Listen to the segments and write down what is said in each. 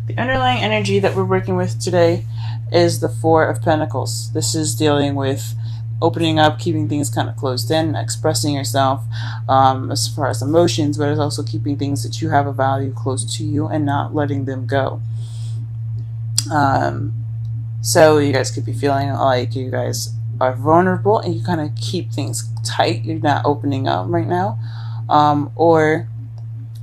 The underlying energy that we're working with today is the Four of Pentacles. This is dealing with opening up, keeping things kind of closed in, expressing yourself as far as emotions, but it's also keeping things that you have a value close to you and not letting them go. So you guys could be feeling like you guys are vulnerable and you kind of keep things tight. You're not opening up right now. Or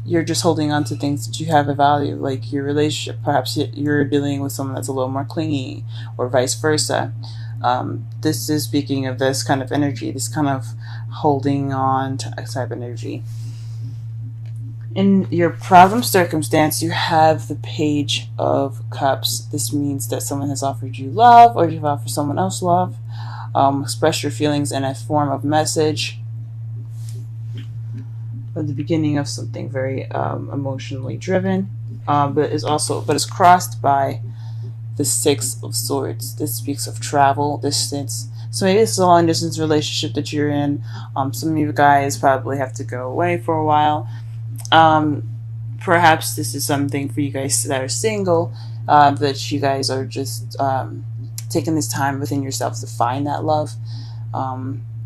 you're just holding on to things that you have a value, like your relationship. Perhaps you're dealing with someone that's a little more clingy, or vice versa. This is speaking of this kind of energy, this kind of holding on to type energy. In your problem circumstance, you have the Page of Cups. This means that someone has offered you love, or you've offered someone else love. Express your feelings in a form of message. At the beginning of something very emotionally driven, but it's crossed by the Six of Swords. This speaks of travel, distance. So maybe it's a long distance relationship that you're in. Some of you guys probably have to go away for a while. Perhaps this is something for you guys that are single, that you guys are just taking this time within yourselves to find that love.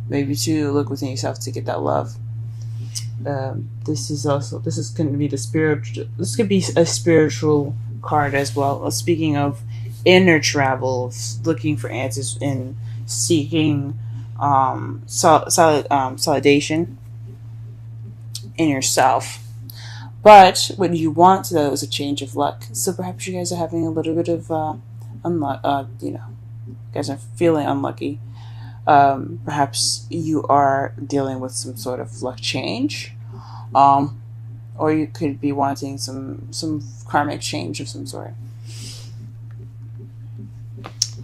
Maybe to look within yourself to get that love. This is going to be the spiritual. This could be a spiritual card as well. Speaking of inner travel, looking for answers and seeking solidation in yourself. But what you want though is a change of luck. So perhaps you guys are having a little bit of you guys are feeling unlucky. Perhaps you are dealing with some sort of luck change, or you could be wanting some karmic change of some sort.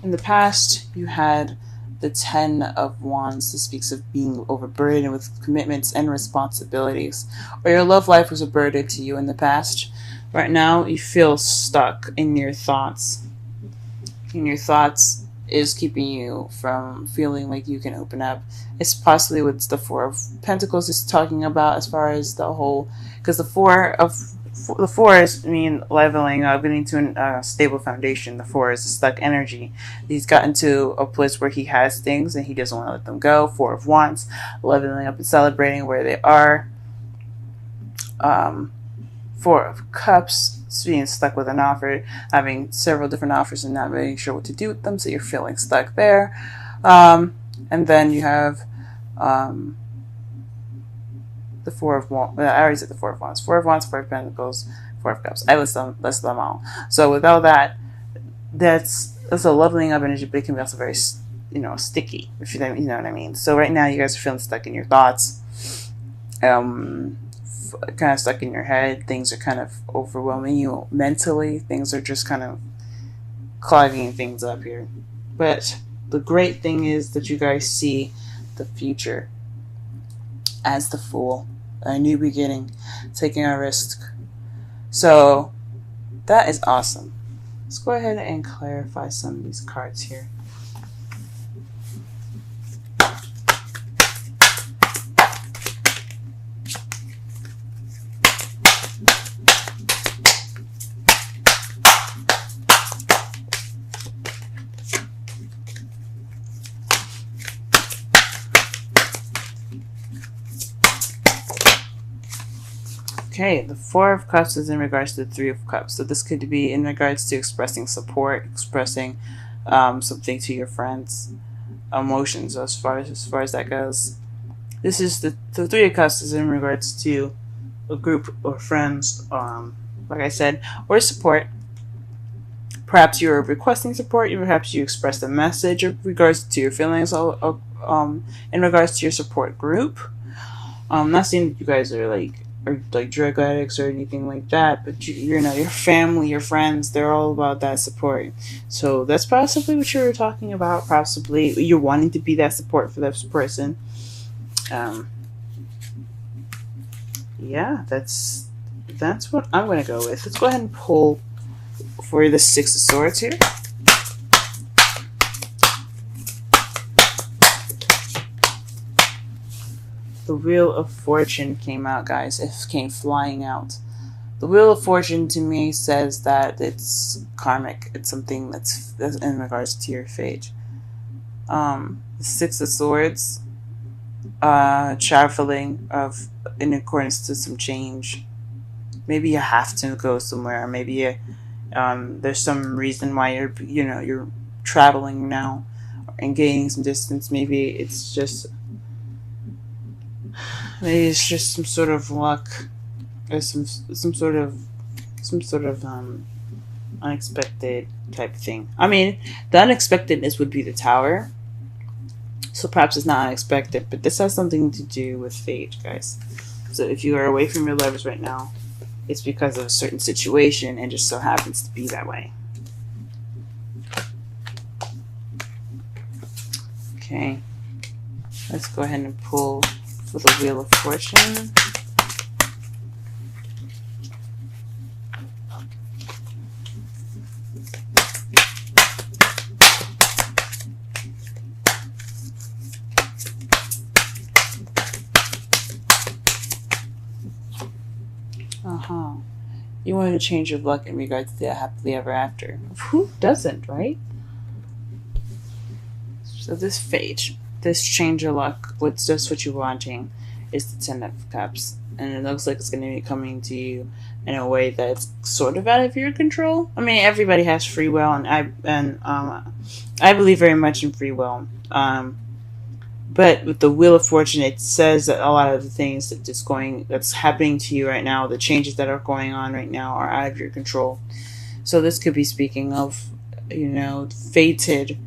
In the past, you had the Ten of Wands. This speaks of being overburdened with commitments and responsibilities, or your love life was a burden to you in the past. Right now, you feel stuck in your thoughts. In your thoughts is keeping you from feeling like you can open up. It's possibly what the Four of Pentacles is talking about, as far as the whole, because the four is mean leveling up, getting to a stable foundation. The four is a stuck energy. He's gotten to a place where he has things and he doesn't want to let them go. Four of Wands, leveling up and celebrating where they are. Four of Cups, being stuck with an offer, having several different offers and not really sure what to do with them, so you're feeling stuck there. And then you have the Four of Wands. I already said the Four of Wands. Four of Wands, Four of Pentacles, Four of Cups. I list them all. So with all that, that's a leveling up energy, but it can be also very, sticky, if you know what I mean. So right now, you guys are feeling stuck in your thoughts. Kind of stuck in your head. Things are kind of overwhelming you mentally. Things are just kind of clogging things up here. But the great thing is that you guys see the future as the Fool, a new beginning, taking a risk. So that is awesome. Let's go ahead and clarify some of these cards here. Okay, the Four of Cups is in regards to the Three of Cups. So this could be in regards to expressing support, expressing something to your friends, emotions as far as that goes. This is the Three of Cups is in regards to a group or friends, like I said, or support. Perhaps you're requesting support. Perhaps you expressed a message in regards to your feelings. In regards to your support group. I'm not saying that you guys are like drug addicts or anything like that, but your family, your friends, they're all about that support. So that's possibly what you're talking about. Possibly you're wanting to be that support for that person. Yeah, that's what I'm gonna go with. Let's go ahead and pull for the Six of Swords here. The Wheel of Fortune came out, guys. It came flying out. The Wheel of Fortune to me says that it's karmic. It's something that's in regards to your fate. The Six of Swords, traveling in accordance to some change. Maybe you have to go somewhere. Maybe there's some reason why you're traveling now and gaining some distance. Maybe it's just some sort of luck, or some sort of unexpected type of thing. I mean, the unexpectedness would be the Tower, so perhaps it's not unexpected, but this has something to do with fate, guys. So if you are away from your lovers right now, it's because of a certain situation and just so happens to be that way. Okay, let's go ahead and pull for the Wheel of Fortune. You want to change your luck in regards to that happily ever after. Who doesn't, right? So this fate, this change of luck, what's just what you're wanting, is the Ten of Cups. And it looks like it's going to be coming to you in a way that's sort of out of your control. I mean, everybody has free will, and I believe very much in free will. But with the Wheel of Fortune, it says that a lot of the things that's happening to you right now, the changes that are going on right now, are out of your control. So this could be speaking of, fated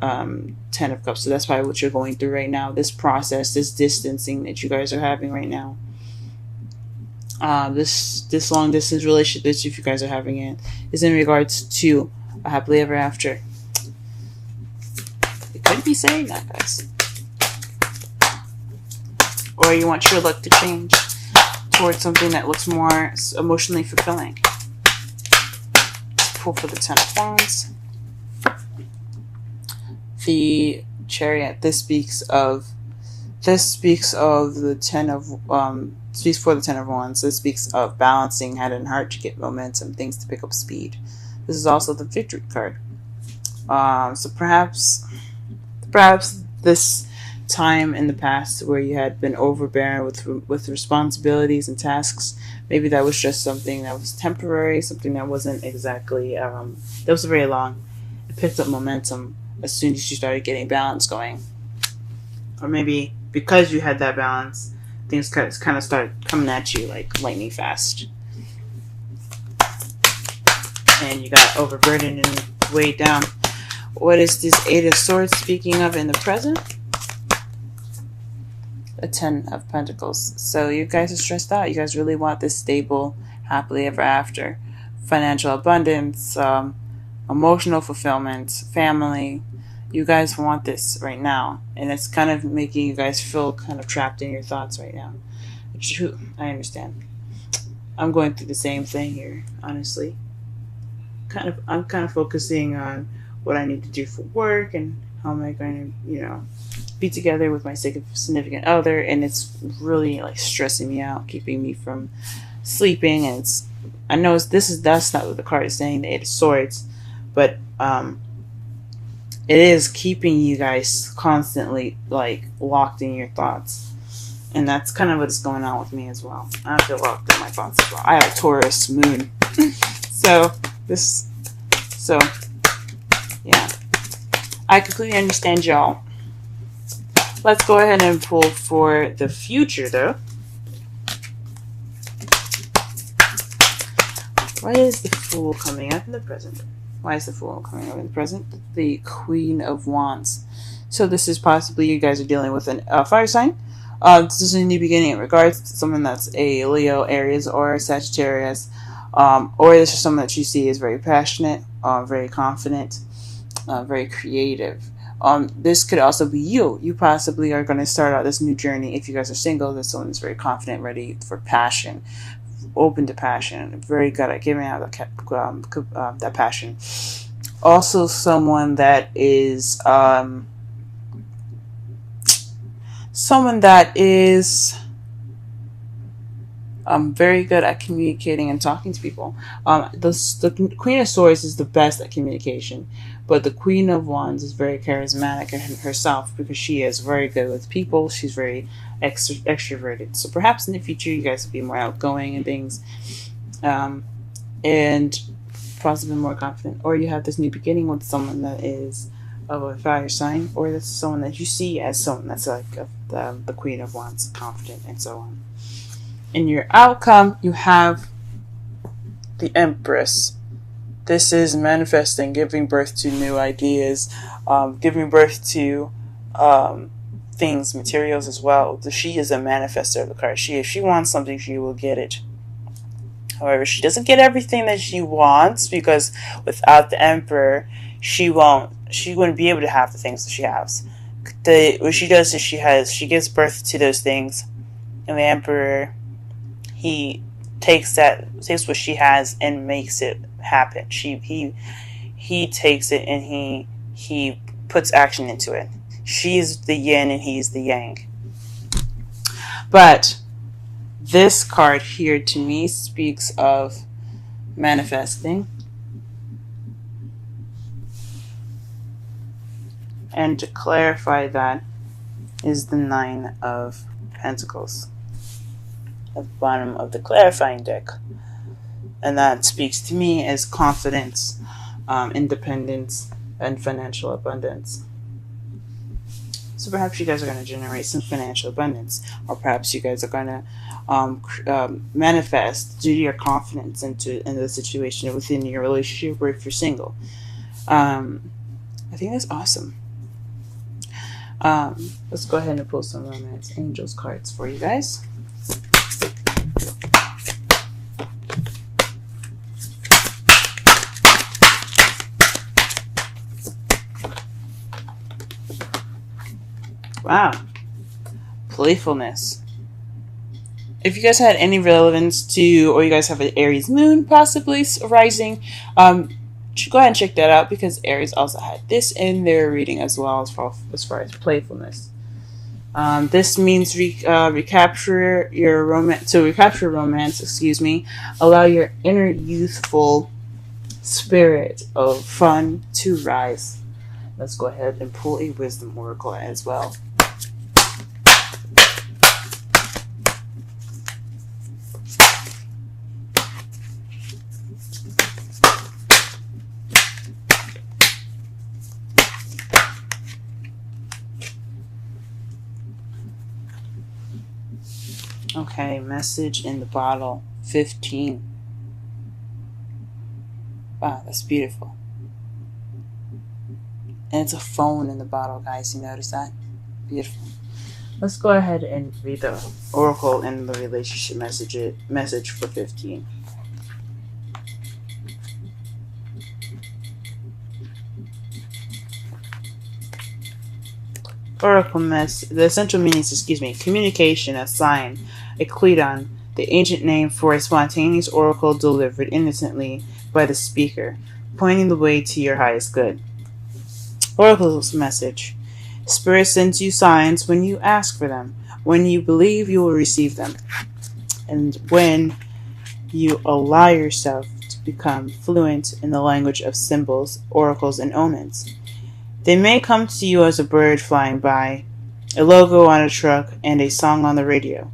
Ten of Cups. So that's probably what you're going through right now. This process, this distancing that you guys are having right now. This long distance relationship that you guys are having is in regards to a happily ever after. It could be saying that, guys. Or you want your luck to change towards something that looks more emotionally fulfilling. Let's pull for the Ten of Wands. The Chariot. This speaks of the Ten of speaks for the Ten of Wands. This speaks of balancing head and heart to get momentum, things to pick up speed. This is also the Victory card. So perhaps this time in the past where you had been overbearing with responsibilities and tasks, maybe that was just something that was temporary, something that wasn't exactly that was very long. It picked up momentum as soon as you started getting balance going, or maybe because you had that balance, things kind of started coming at you like lightning fast, and you got overburdened and weighed down. What is this Eight of Swords speaking of in the present? A Ten of Pentacles. So you guys are stressed out. You guys really want this stable, happily ever after, financial abundance, emotional fulfillment, family. You guys want this right now, and it's kind of making you guys feel kind of trapped in your thoughts right now. I understand. I'm going through the same thing here, honestly. I'm kind of focusing on what I need to do for work and how am I going to, be together with my significant other, and it's really like stressing me out, keeping me from sleeping. And I know that's not what the card is saying, the Eight of Swords, but it is keeping you guys constantly like locked in your thoughts, and that's kind of what's going on with me as well. I feel locked in my thoughts as well. I have a Taurus moon, so yeah, I completely understand y'all. Let's go ahead and pull for the future, though. Why is the Fool coming up in the present? Why is the Fool coming up in the present? The Queen of Wands. So this is possibly you guys are dealing with a fire sign. This is a new beginning in regards to someone that's a Leo, Aries, or Sagittarius. Or this is someone that you see is very passionate, very confident, very creative. This could also be you. You possibly are going to start out this new journey. If you guys are single, there's someone that's very confident, ready for passion, open to passion, very good at giving out that passion. Also, someone that is very good at communicating and talking to people. The Queen of Swords is the best at communication, but the Queen of Wands is very charismatic in herself because she is very good with people. She's very extroverted. So perhaps in the future you guys will be more outgoing and things, and possibly more confident. Or you have this new beginning with someone that is of a fire sign, or that's someone that you see as someone that's like the Queen of Wands, confident and so on. In your outcome, you have the Empress. This is manifesting, giving birth to new ideas, giving birth to things, materials as well. She is a manifester of the card. If she wants something, she will get it. However, she doesn't get everything that she wants, because without the Emperor, she wouldn't be able to have the things that she has. What she does is she gives birth to those things, and the Emperor, he takes what she has and makes it happen. He takes it and he puts action into it. She's the yin and he's the yang. But this card here to me speaks of manifesting. And to clarify that is the Nine of Pentacles at the bottom of the clarifying deck. And that speaks to me as confidence, independence, and financial abundance. So perhaps you guys are going to generate some financial abundance, or perhaps you guys are going to manifest due to your confidence into the situation within your relationship, or if you're single. I think that's awesome. Let's go ahead and pull some Romance Angels cards for you guys. Wow. Playfulness. If you guys had any relevance to, or you guys have an Aries moon possibly rising, go ahead and check that out, because Aries also had this in their reading as well, as far as playfulness. This means recapture your romance. To recapture romance, allow your inner youthful spirit of fun to rise. Let's go ahead and pull a wisdom oracle as well. Okay, message in the bottle, 15. Wow, that's beautiful. And it's a phone in the bottle, guys. You notice that? Beautiful. Let's go ahead and read the oracle and the relationship message for 15. Oracle the essential meanings, communication, a sign, a Cledon, the ancient name for a spontaneous oracle delivered innocently by the speaker, pointing the way to your highest good. Oracle's message. Spirit sends you signs when you ask for them. When you believe, you will receive them. And when you allow yourself to become fluent in the language of symbols, oracles, and omens. They may come to you as a bird flying by, a logo on a truck, and a song on the radio.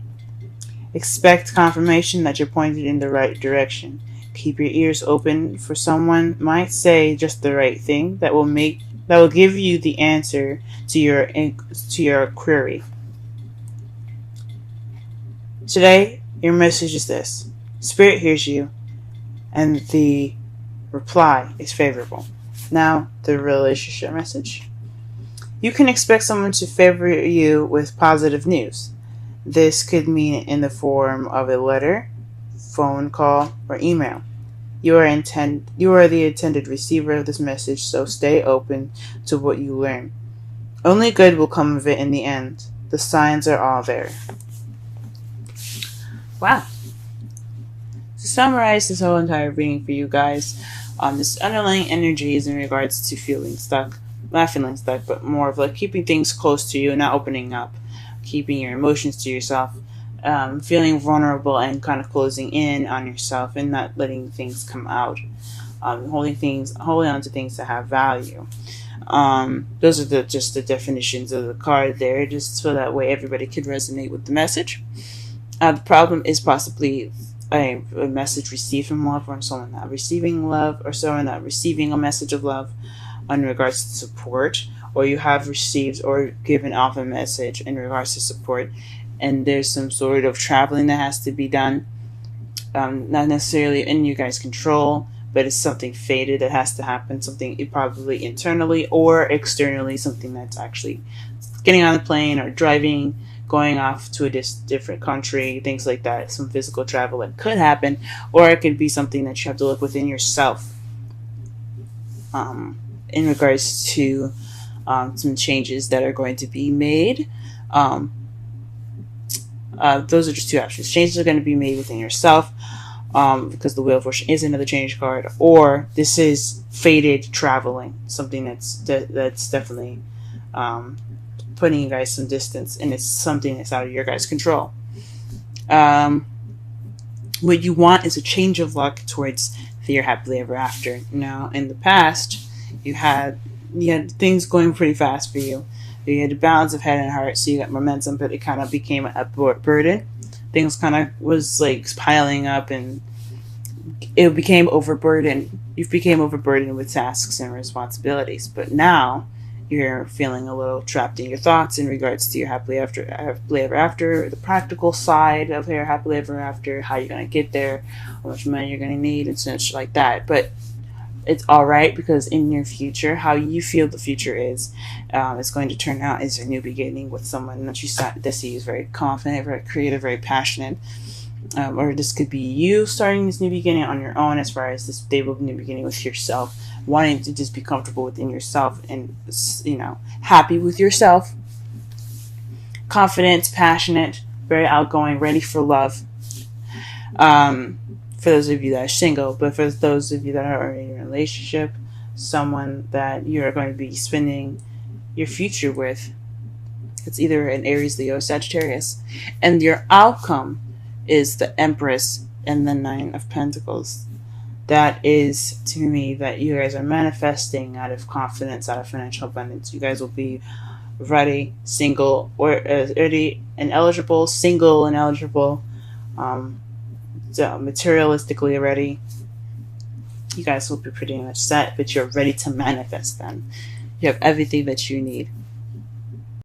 Expect confirmation that you're pointed in the right direction. Keep your ears open, for someone might say just the right thing that will give you the answer to your query. Today, your message is this: Spirit hears you, and the reply is favorable. Now, the relationship message. You can expect someone to favor you with positive news. This could mean in the form of a letter, phone call, or email. You are the intended receiver of this message, so stay open to what you learn. Only good will come of it in the end. The signs are all there. Wow. To summarize this whole entire reading for you guys, this underlying energy is in regards to feeling stuck. Not feeling stuck, but more of like keeping things close to you, not opening up, keeping your emotions to yourself, feeling vulnerable and kind of closing in on yourself and not letting things come out, holding on to things that have value. Those are just the definitions of the card there, just so that way everybody could resonate with the message. The problem is possibly a message received from love, or someone not receiving love, or someone not receiving a message of love in regards to support, or you have received or given off a message in regards to support, and there's some sort of traveling that has to be done, not necessarily in you guys' control, but it's something fated that has to happen, something probably internally or externally, something that's actually getting on the plane or driving, going off to a different country, things like that, some physical travel that could happen, or it could be something that you have to look within yourself in regards to some changes that are going to be made. Those are just two options. Changes are going to be made within yourself, because the Wheel of Fortune is another change card, or this is fated traveling, something that's definitely putting you guys some distance, and it's something that's out of your guys' control. What you want is a change of luck towards your happily ever after. Now, in the past, you had things going pretty fast for you. You had a balance of head and heart, so you got momentum, but it kind of became a burden. Things kind of was like piling up, and it became overburdened. You became overburdened with tasks and responsibilities. But now you're feeling a little trapped in your thoughts in regards to your happily ever after, the practical side of your happily ever after, how you're gonna get there, how much money you're gonna need, and such like that. But it's all right, because in your future, how you feel the future is going to turn out as a new beginning with someone that see is very confident, very creative, very passionate. Or this could be you starting this new beginning on your own, as far as this stable new beginning with yourself, wanting to just be comfortable within yourself and, happy with yourself, confident, passionate, very outgoing, ready for love. For those of you that are single, but for those of you that are in a relationship, someone that you're going to be spending your future with, it's either an Aries, Leo, or Sagittarius, and your outcome is the Empress and the Nine of Pentacles. That is, to me, that you guys are manifesting out of confidence, out of financial abundance. You guys will be ready, single, or ready and eligible, single and eligible, materialistically ready. You guys will be pretty much set, but you're ready to manifest them. You have everything that you need.